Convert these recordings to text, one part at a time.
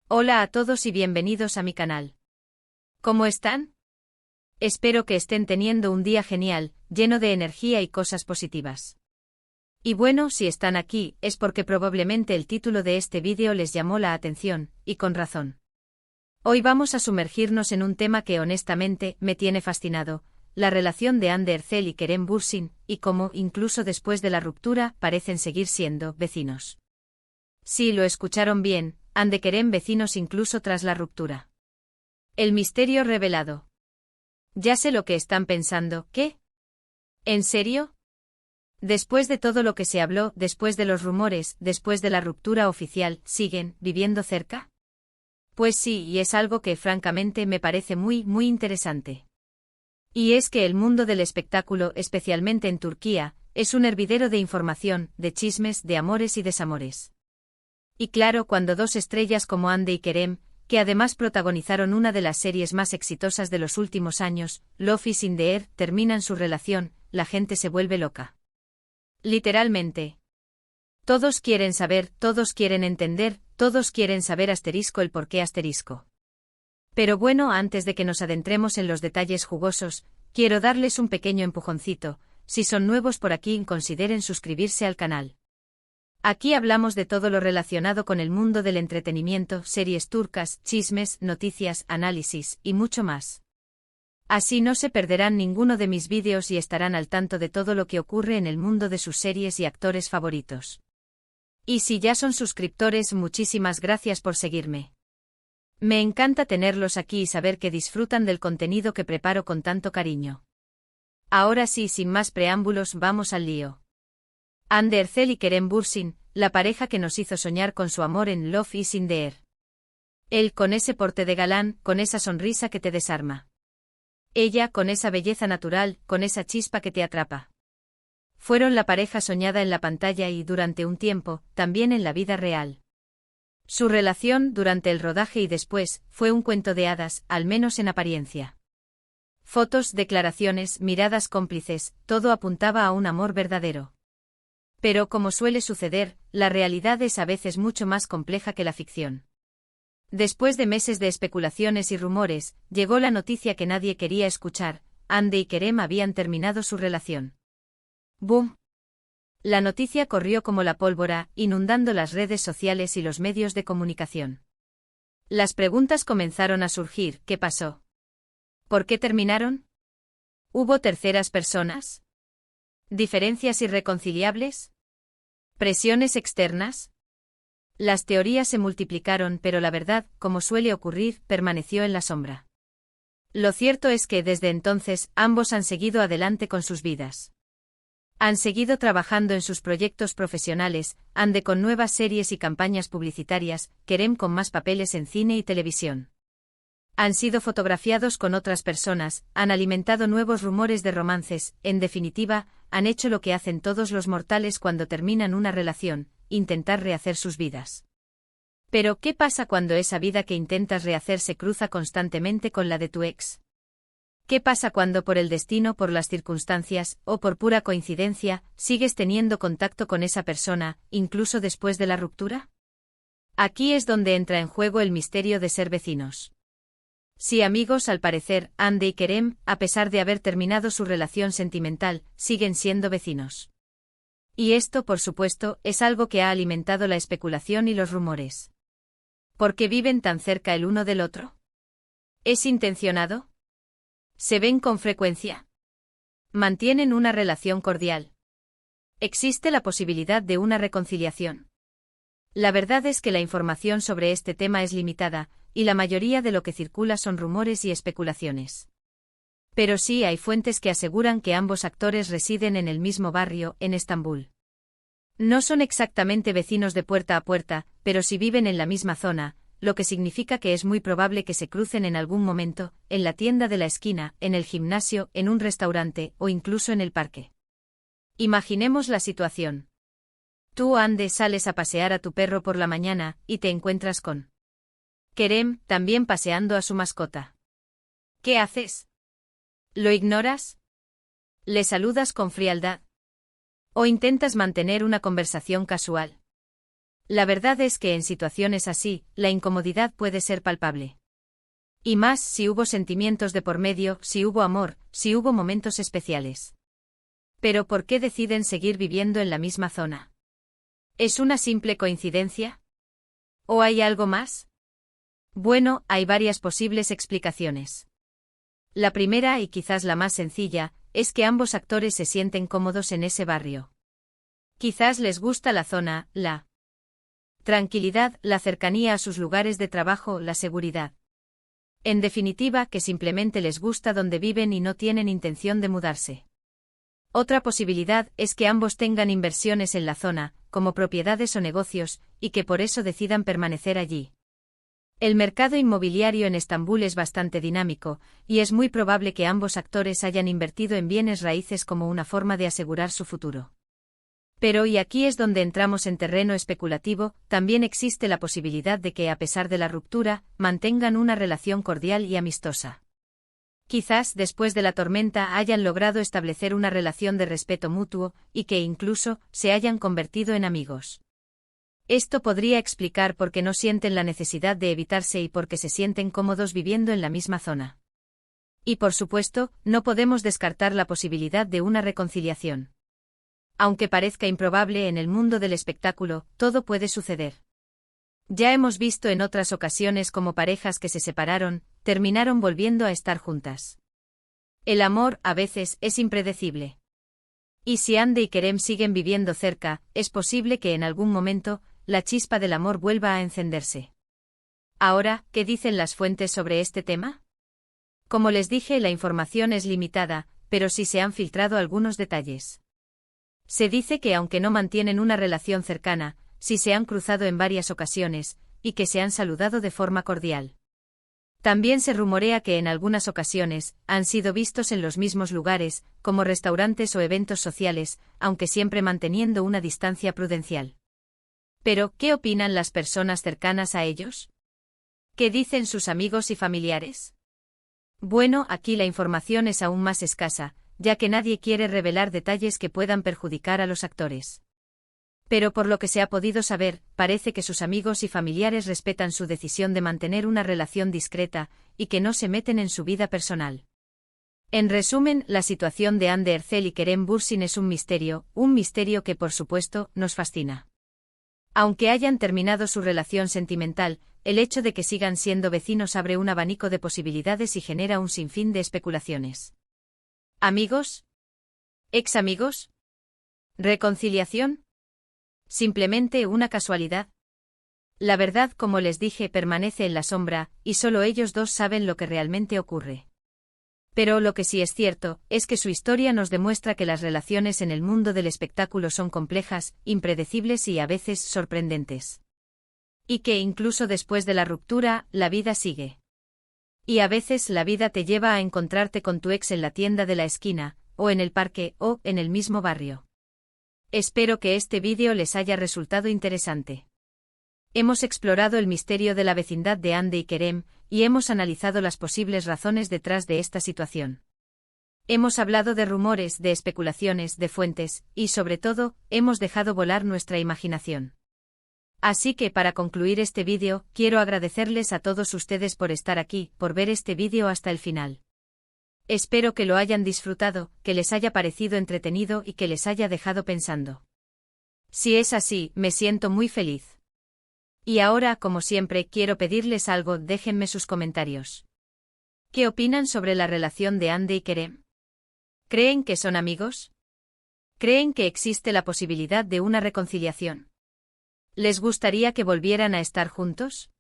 Hola a todos y bienvenidos a mi canal. ¿Cómo están? Espero que estén teniendo un día genial, lleno de energía y cosas positivas. Y bueno, si están aquí, es porque probablemente el título de este vídeo les llamó la atención, y con razón. Hoy vamos a sumergirnos en un tema que honestamente me tiene fascinado, la relación de Hande Erçel y Kerem Bürsin, y cómo, incluso después de la ruptura, parecen seguir siendo vecinos. Sí, lo escucharon bien, Hande Kerem vecinos incluso tras la ruptura. El misterio revelado. Ya sé lo que están pensando, ¿qué? ¿En serio? Después de todo lo que se habló, después de los rumores, después de la ruptura oficial, ¿siguen viviendo cerca? Pues sí, y es algo que francamente me parece muy interesante. Y es que el mundo del espectáculo, especialmente en Turquía, es un hervidero de información, de chismes, de amores y desamores. Y claro, cuando dos estrellas como Hande y Kerem, que además protagonizaron una de las series más exitosas de los últimos años, Love is in the Air, terminan su relación, la gente se vuelve loca. Literalmente. Todos quieren saber, todos quieren entender, todos quieren saber el por qué . Pero bueno, antes de que nos adentremos en los detalles jugosos, quiero darles un pequeño empujoncito. Si son nuevos por aquí, consideren suscribirse al canal. Aquí hablamos de todo lo relacionado con el mundo del entretenimiento, series turcas, chismes, noticias, análisis, y mucho más. Así no se perderán ninguno de mis vídeos y estarán al tanto de todo lo que ocurre en el mundo de sus series y actores favoritos. Y si ya son suscriptores, muchísimas gracias por seguirme. Me encanta tenerlos aquí y saber que disfrutan del contenido que preparo con tanto cariño. Ahora sí, sin más preámbulos, vamos al lío. Hande Erçel y Kerem Bürsin, la pareja que nos hizo soñar con su amor en Love is in the Air. Él con ese porte de galán, con esa sonrisa que te desarma. Ella con esa belleza natural, con esa chispa que te atrapa. Fueron la pareja soñada en la pantalla y durante un tiempo, también en la vida real. Su relación, durante el rodaje y después, fue un cuento de hadas, al menos en apariencia. Fotos, declaraciones, miradas cómplices, todo apuntaba a un amor verdadero. Pero como suele suceder, la realidad es a veces mucho más compleja que la ficción. Después de meses de especulaciones y rumores, llegó la noticia que nadie quería escuchar: Hande y Kerem habían terminado su relación. ¡Boom! La noticia corrió como la pólvora, inundando las redes sociales y los medios de comunicación. Las preguntas comenzaron a surgir: ¿qué pasó? ¿Por qué terminaron? ¿Hubo terceras personas? ¿Diferencias irreconciliables? ¿Presiones externas? Las teorías se multiplicaron, pero la verdad, como suele ocurrir, permaneció en la sombra. Lo cierto es que desde entonces, ambos han seguido adelante con sus vidas. Han seguido trabajando en sus proyectos profesionales, Hande con nuevas series y campañas publicitarias, Kerem con más papeles en cine y televisión. Han sido fotografiados con otras personas, han alimentado nuevos rumores de romances, en definitiva, han hecho lo que hacen todos los mortales cuando terminan una relación: intentar rehacer sus vidas. Pero, ¿qué pasa cuando esa vida que intentas rehacer se cruza constantemente con la de tu ex? ¿Qué pasa cuando por el destino, por las circunstancias, o por pura coincidencia, sigues teniendo contacto con esa persona, incluso después de la ruptura? Aquí es donde entra en juego el misterio de ser vecinos. Sí, amigos, al parecer, Hande y Kerem, a pesar de haber terminado su relación sentimental, siguen siendo vecinos. Y esto, por supuesto, es algo que ha alimentado la especulación y los rumores. ¿Por qué viven tan cerca el uno del otro? ¿Es intencionado? ¿Se ven con frecuencia? ¿Mantienen una relación cordial? ¿Existe la posibilidad de una reconciliación? La verdad es que la información sobre este tema es limitada, y la mayoría de lo que circula son rumores y especulaciones. Pero sí hay fuentes que aseguran que ambos actores residen en el mismo barrio, en Estambul. No son exactamente vecinos de puerta a puerta, pero sí viven en la misma zona, lo que significa que es muy probable que se crucen en algún momento, en la tienda de la esquina, en el gimnasio, en un restaurante, o incluso en el parque. Imaginemos la situación. Tú, Hande, sales a pasear a tu perro por la mañana, y te encuentras con Kerem, también paseando a su mascota. ¿Qué haces? ¿Lo ignoras? ¿Le saludas con frialdad? ¿O intentas mantener una conversación casual? La verdad es que en situaciones así, la incomodidad puede ser palpable. Y más si hubo sentimientos de por medio, si hubo amor, si hubo momentos especiales. Pero ¿por qué deciden seguir viviendo en la misma zona? ¿Es una simple coincidencia? ¿O hay algo más? Bueno, hay varias posibles explicaciones. La primera, y quizás la más sencilla, es que ambos actores se sienten cómodos en ese barrio. Quizás les gusta la zona, la tranquilidad, la cercanía a sus lugares de trabajo, la seguridad. En definitiva, que simplemente les gusta donde viven y no tienen intención de mudarse. Otra posibilidad es que ambos tengan inversiones en la zona, como propiedades o negocios, y que por eso decidan permanecer allí. El mercado inmobiliario en Estambul es bastante dinámico, y es muy probable que ambos actores hayan invertido en bienes raíces como una forma de asegurar su futuro. Pero y aquí es donde entramos en terreno especulativo, también existe la posibilidad de que, a pesar de la ruptura, mantengan una relación cordial y amistosa. Quizás después de la tormenta hayan logrado establecer una relación de respeto mutuo, y que incluso se hayan convertido en amigos. Esto podría explicar por qué no sienten la necesidad de evitarse y por qué se sienten cómodos viviendo en la misma zona. Y por supuesto, no podemos descartar la posibilidad de una reconciliación. Aunque parezca improbable en el mundo del espectáculo, todo puede suceder. Ya hemos visto en otras ocasiones cómo parejas que se separaron, terminaron volviendo a estar juntas. El amor, a veces, es impredecible. Y si Hande y Kerem siguen viviendo cerca, es posible que en algún momento, la chispa del amor vuelva a encenderse. Ahora, ¿qué dicen las fuentes sobre este tema? Como les dije, la información es limitada, pero sí se han filtrado algunos detalles. Se dice que aunque no mantienen una relación cercana, sí se han cruzado en varias ocasiones, y que se han saludado de forma cordial. También se rumorea que en algunas ocasiones han sido vistos en los mismos lugares, como restaurantes o eventos sociales, aunque siempre manteniendo una distancia prudencial. Pero, ¿qué opinan las personas cercanas a ellos? ¿Qué dicen sus amigos y familiares? Bueno, aquí la información es aún más escasa, ya que nadie quiere revelar detalles que puedan perjudicar a los actores. Pero por lo que se ha podido saber, parece que sus amigos y familiares respetan su decisión de mantener una relación discreta, y que no se meten en su vida personal. En resumen, la situación de Hande Erçel y Kerem Bürsin es un misterio que por supuesto, nos fascina. Aunque hayan terminado su relación sentimental, el hecho de que sigan siendo vecinos abre un abanico de posibilidades y genera un sinfín de especulaciones. ¿Amigos? ¿Ex amigos? ¿Reconciliación? ¿Simplemente una casualidad? La verdad, como les dije, permanece en la sombra, y solo ellos dos saben lo que realmente ocurre. Pero lo que sí es cierto, es que su historia nos demuestra que las relaciones en el mundo del espectáculo son complejas, impredecibles y a veces sorprendentes. Y que incluso después de la ruptura, la vida sigue. Y a veces la vida te lleva a encontrarte con tu ex en la tienda de la esquina, o en el parque, o en el mismo barrio. Espero que este vídeo les haya resultado interesante. Hemos explorado el misterio de la vecindad de Hande y Kerem, y hemos analizado las posibles razones detrás de esta situación. Hemos hablado de rumores, de especulaciones, de fuentes, y sobre todo, hemos dejado volar nuestra imaginación. Así que para concluir este vídeo, quiero agradecerles a todos ustedes por estar aquí, por ver este vídeo hasta el final. Espero que lo hayan disfrutado, que les haya parecido entretenido y que les haya dejado pensando. Si es así, me siento muy feliz. Y ahora, como siempre, quiero pedirles algo, déjenme sus comentarios. ¿Qué opinan sobre la relación de Hande y Kerem? ¿Creen que son amigos? ¿Creen que existe la posibilidad de una reconciliación? ¿Les gustaría que volvieran a estar juntos?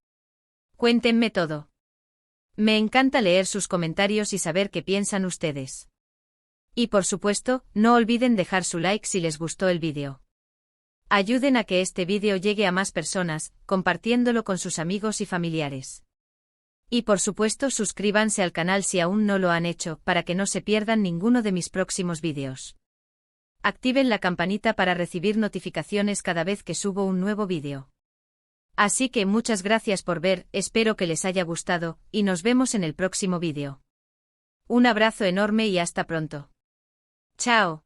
Cuéntenme todo. Me encanta leer sus comentarios y saber qué piensan ustedes. Y por supuesto, no olviden dejar su like si les gustó el vídeo. Ayuden a que este vídeo llegue a más personas, compartiéndolo con sus amigos y familiares. Y por supuesto suscríbanse al canal si aún no lo han hecho, para que no se pierdan ninguno de mis próximos vídeos. Activen la campanita para recibir notificaciones cada vez que subo un nuevo vídeo. Así que muchas gracias por ver, espero que les haya gustado, y nos vemos en el próximo vídeo. Un abrazo enorme y hasta pronto. Chao.